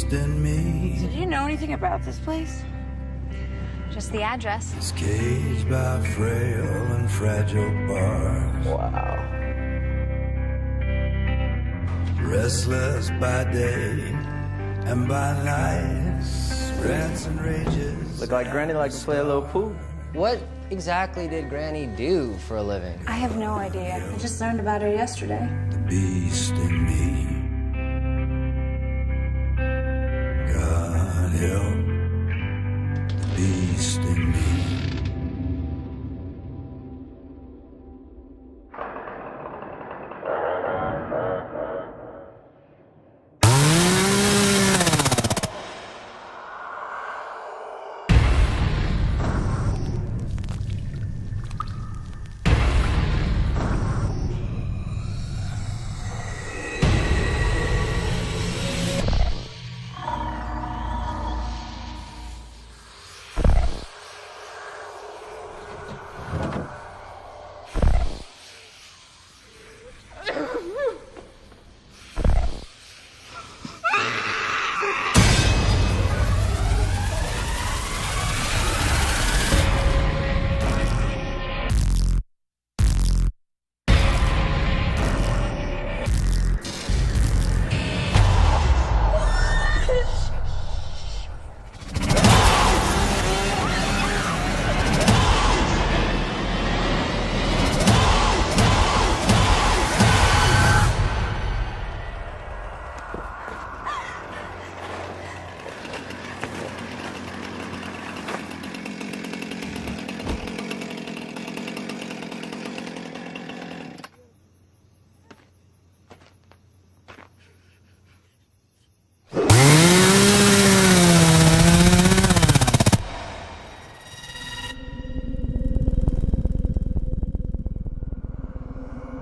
beast in me. Did you know anything about this place? Just the address. Is caged by frail and fragile bars. Wow. Restless by day and by night, rants and rages. Look like Granny likes to play a little pool. What exactly did Granny do for a living? I have no idea. I just learned about her yesterday. The beast in me. God help